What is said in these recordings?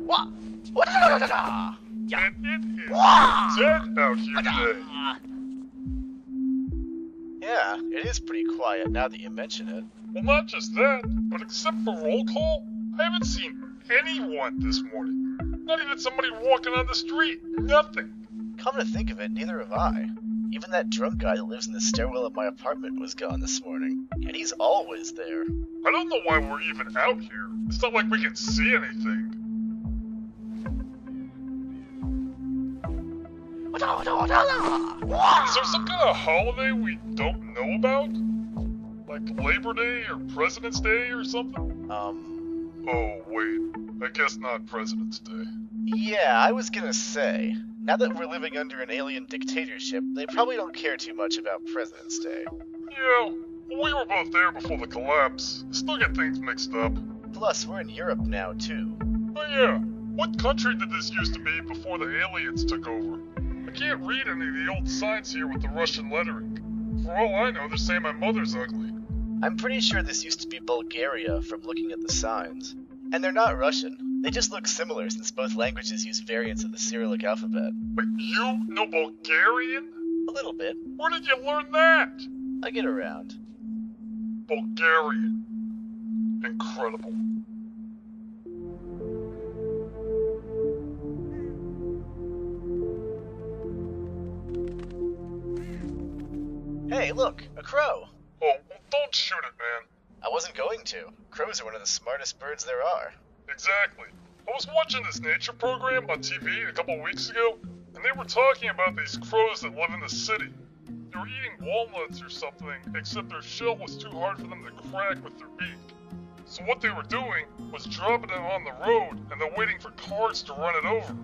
Wah! Wah-da-da-da-da-da! Yeah. And it is Wah! dead out here today. Yeah, it is pretty quiet now that you mention it. Well, not just that, but except for roll call, I haven't seen anyone this morning. Not even somebody walking on the street. Nothing. Come to think of it, neither have I. Even that drunk guy that lives in the stairwell of my apartment was gone this morning. And he's always there. I don't know why we're even out here. It's not like we can see anything. Is there some kind of holiday we don't know about? Like Labor Day or President's Day or something? Oh, wait. I guess not President's Day. Yeah, I was gonna say. Now that we're living under an alien dictatorship, they probably don't care too much about President's Day. Yeah, we were both there before the collapse. Still get things mixed up. Plus, we're in Europe now, too. Oh yeah, what country did this used to be before the aliens took over? I can't read any of the old signs here with the Russian lettering. For all I know, they're saying my mother's ugly. I'm pretty sure this used to be Bulgaria from looking at the signs. And they're not Russian. They just look similar since both languages use variants of the Cyrillic alphabet. Wait, you know Bulgarian? A little bit. Where did you learn that? I get around. Bulgarian. Incredible. Hey, look, a crow. Oh, well, don't shoot it, man. I wasn't going to. Crows are one of the smartest birds there are. Exactly. I was watching this nature program on TV a couple weeks ago, and they were talking about these crows that live in the city. They were eating walnuts or something, except their shell was too hard for them to crack with their beak. So what they were doing was dropping it on the road and then waiting for cars to run it over.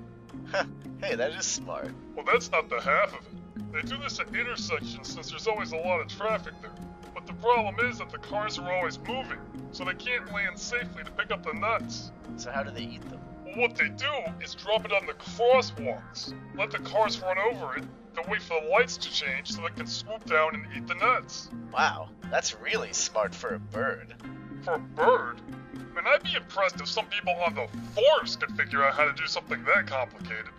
Hey, that is smart. Well, that's not the half of it. They do this at intersections since there's always a lot of traffic there. But the problem is that the cars are always moving, so they can't land safely to pick up the nuts. So how do they eat them? Well, what they do is drop it on the crosswalks, let the cars run over it, then wait for the lights to change so they can swoop down and eat the nuts. Wow, that's really smart for a bird. For a bird? I mean, I'd be impressed if some people on the force could figure out how to do something that complicated.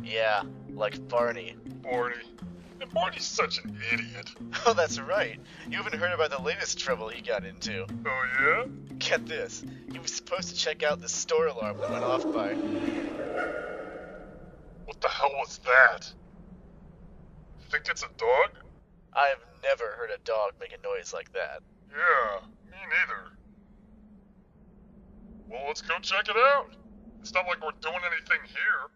Yeah, like Barney. Barney. And Barney's such an idiot. Oh, that's right. You haven't heard about the latest trouble he got into. Oh, yeah? Get this. He was supposed to check out the store alarm that went off by... What the hell was that? Think it's a dog? I have never heard a dog make a noise like that. Yeah, me neither. Well, let's go check it out. It's not like we're doing anything here.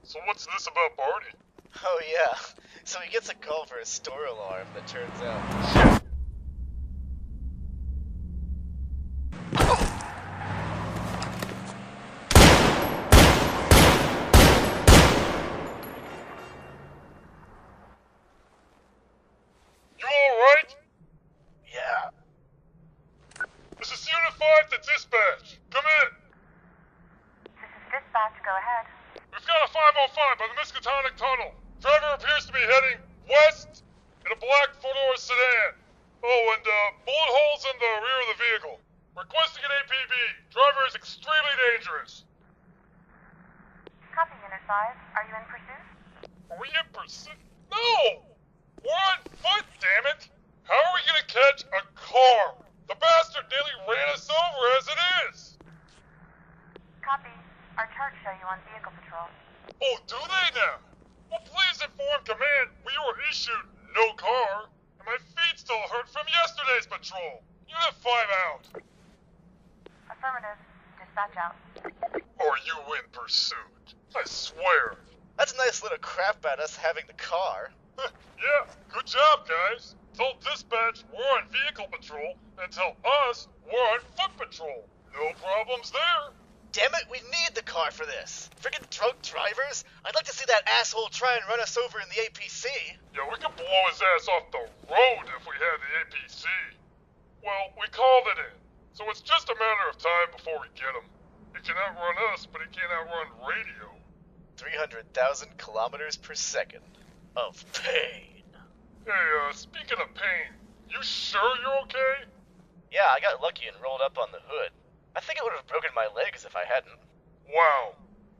So what's this about Barney? Oh yeah, so he gets a call for a store alarm that turns out... You alright? Yeah. This is Unit 5 to dispatch. Come in. This is dispatch, go ahead. We've got a 505 by the Miskatonic Tunnel. Driver appears to be heading west in a black four-door sedan. Oh, and bullet holes in the rear of the vehicle. Requesting an APB. Driver is extremely dangerous. Copy, Unit 5. Are you in pursuit? Are we in pursuit? No! We're on foot, damn it! How are we gonna catch a car? The bastard nearly ran us over as it is! Copy. Our charts show you on vehicle patrol. Oh, do they now? Well, please inform command we were issued no car, and my feet still hurt from yesterday's patrol. Unit 5 out. Affirmative. Dispatch out. Are you in pursuit? I swear. That's a nice little crap about us having the car. Yeah, good job, guys. Tell dispatch we're on vehicle patrol, and tell us we're on foot patrol. No problems there. Damn it, we need the car for this. Friggin' drunk drivers. I'd like to see that asshole try and run us over in the APC. Yeah, we could blow his ass off the road if we had the APC. Well, we called it in, so it's just a matter of time before we get him. He can outrun us, but he can't outrun radio. 300,000 kilometers per second of pain. Hey, speaking of pain, you sure you're okay? Yeah, I got lucky and rolled up on the hood. I think it would have broken my legs if I hadn't. Wow.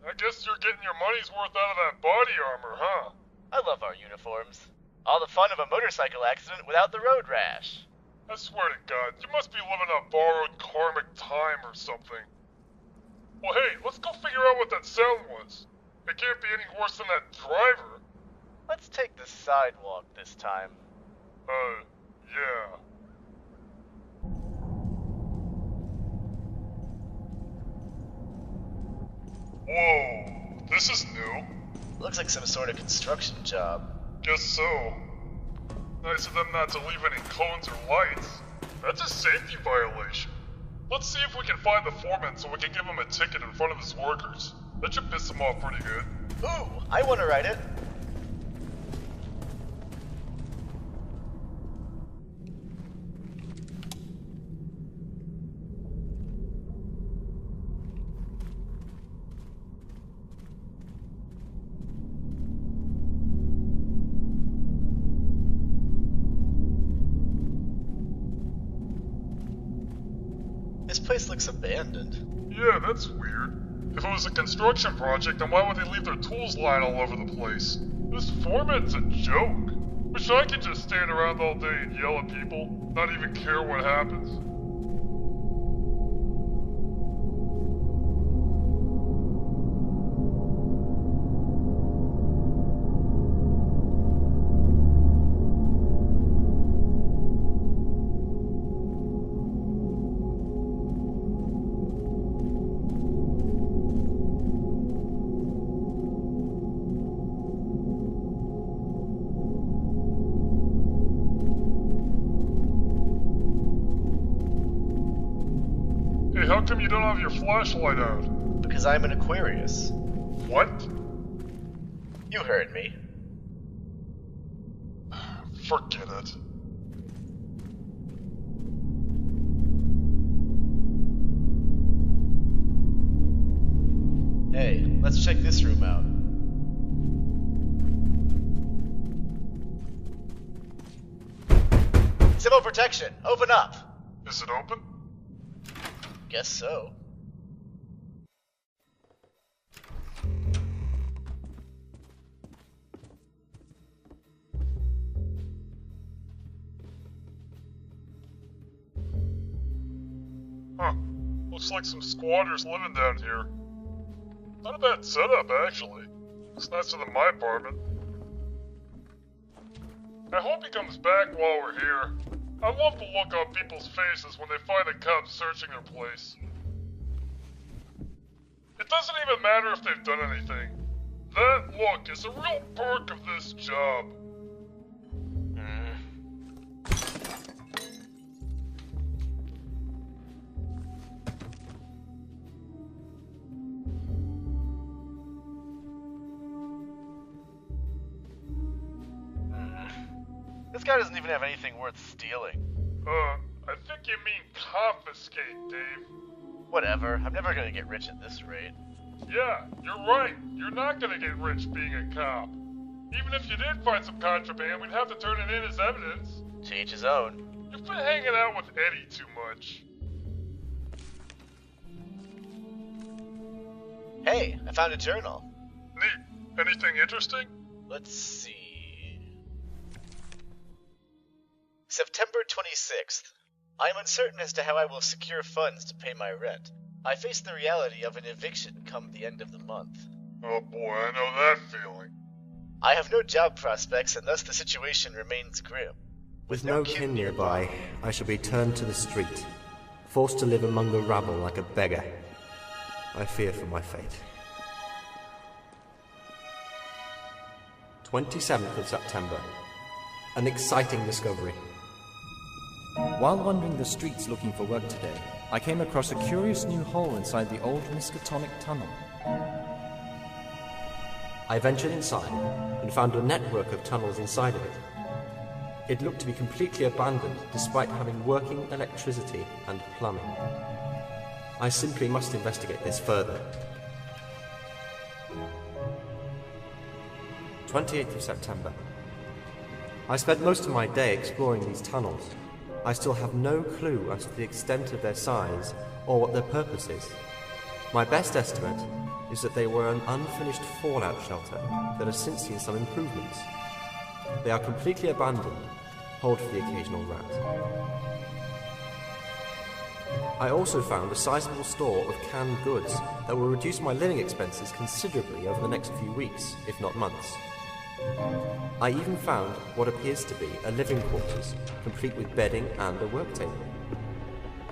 I guess you're getting your money's worth out of that body armor, huh? I love our uniforms. All the fun of a motorcycle accident without the road rash. I swear to God, you must be living on borrowed karmic time or something. Well, hey, let's go figure out what that sound was. It can't be any worse than that driver. Let's take the sidewalk this time. Yeah. Whoa, this is new. Looks like some sort of construction job. Guess so. Nice of them not to leave any cones or lights. That's a safety violation. Let's see if we can find the foreman so we can give him a ticket in front of his workers. That should piss him off pretty good. Ooh, I want to ride it. This place looks abandoned. Yeah, that's weird. If it was a construction project, then why would they leave their tools lying all over the place? This foreman's a joke. Wish I could just stand around all day and yell at people, not even care what happens. Hey, how come you don't have your flashlight out? Because I'm an Aquarius. What? You heard me. Forget it. Hey, let's check this room out. Civil protection, open up! Is it open? Guess so. Huh. Looks like some squatters living down here. Not a bad setup, actually. It's nicer than my apartment. I hope he comes back while we're here. I love the look on people's faces when they find the cops searching their place. It doesn't even matter if they've done anything. That look is a real perk of this job. This guy doesn't even have anything worth stealing. I think you mean confiscate, Dave. Whatever, I'm never gonna get rich at this rate. Yeah, you're right. You're not gonna get rich being a cop. Even if you did find some contraband, we'd have to turn it in as evidence. To each his own. You've been hanging out with Eddie too much. Hey, I found a journal. Neat. Anything interesting? Let's see. September 26th. I am uncertain as to how I will secure funds to pay my rent. I face the reality of an eviction come the end of the month. Oh boy, I know that feeling. I have no job prospects and thus the situation remains grim. With no kin nearby, I shall be turned to the street, forced to live among the rabble like a beggar. I fear for my fate. 27th of September. An exciting discovery. While wandering the streets looking for work today, I came across a curious new hole inside the old Miskatonic tunnel. I ventured inside and found a network of tunnels inside of it. It looked to be completely abandoned despite having working electricity and plumbing. I simply must investigate this further. 28th of September. I spent most of my day exploring these tunnels. I still have no clue as to the extent of their size or what their purpose is. My best estimate is that they were an unfinished fallout shelter that has since seen some improvements. They are completely abandoned, hold for the occasional rat. I also found a sizable store of canned goods that will reduce my living expenses considerably over the next few weeks, if not months. I even found what appears to be a living quarters, complete with bedding and a work table.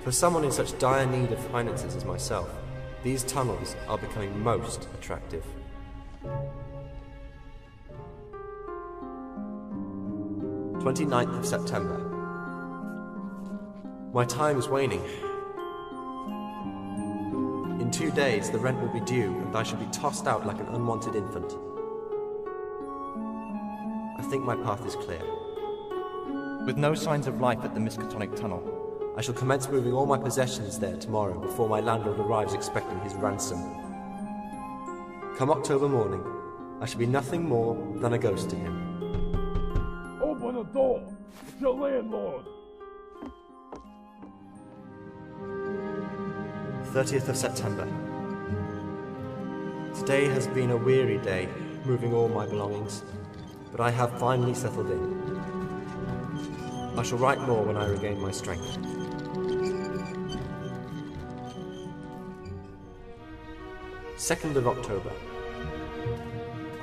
For someone in such dire need of finances as myself, these tunnels are becoming most attractive. 29th of September. My time is waning. In 2 days, the rent will be due, and I shall be tossed out like an unwanted infant. I think my path is clear. With no signs of life at the Miskatonic Tunnel, I shall commence moving all my possessions there tomorrow before my landlord arrives expecting his ransom. Come October morning, I shall be nothing more than a ghost to him. Open the door! It's your landlord! 30th of September. Today has been a weary day, moving all my belongings, but I have finally settled in. I shall write more when I regain my strength. 2nd of October.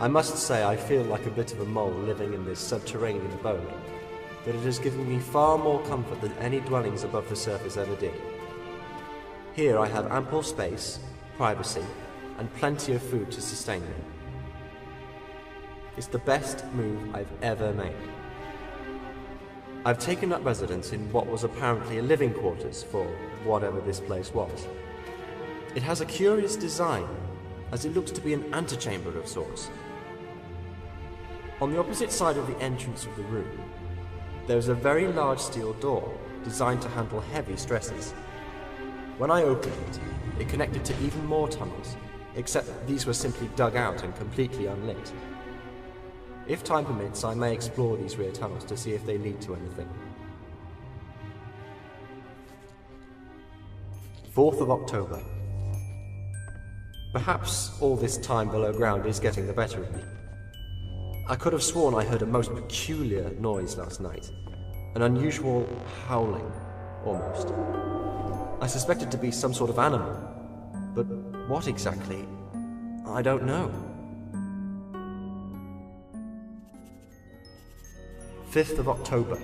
I must say I feel like a bit of a mole living in this subterranean abode, but it has given me far more comfort than any dwellings above the surface ever did. Here I have ample space, privacy, and plenty of food to sustain me. It's the best move I've ever made. I've taken up residence in what was apparently a living quarters for whatever this place was. It has a curious design, as it looks to be an antechamber of sorts. On the opposite side of the entrance of the room, there is a very large steel door designed to handle heavy stresses. When I opened it, it connected to even more tunnels, except these were simply dug out and completely unlit. If time permits, I may explore these rear tunnels to see if they lead to anything. 4th of October. Perhaps all this time below ground is getting the better of me. I could have sworn I heard a most peculiar noise last night. An unusual howling, almost. I suspect it to be some sort of animal, but what exactly, I don't know. 5th of October.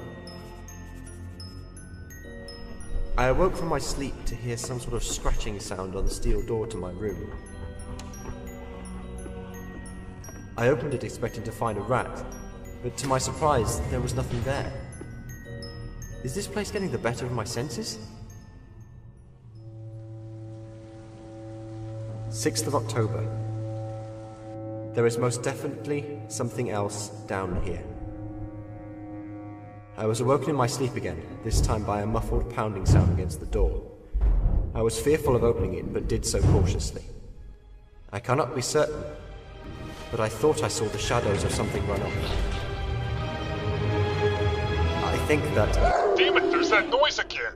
I awoke from my sleep to hear some sort of scratching sound on the steel door to my room. I opened it expecting to find a rat, but to my surprise, there was nothing there. Is this place getting the better of my senses? 6th of October. There is most definitely something else down here. I was awoken in my sleep again, this time by a muffled pounding sound against the door. I was fearful of opening it, but did so cautiously. I cannot be certain, but I thought I saw the shadows of something run off. I think that... Damn it, there's that noise again!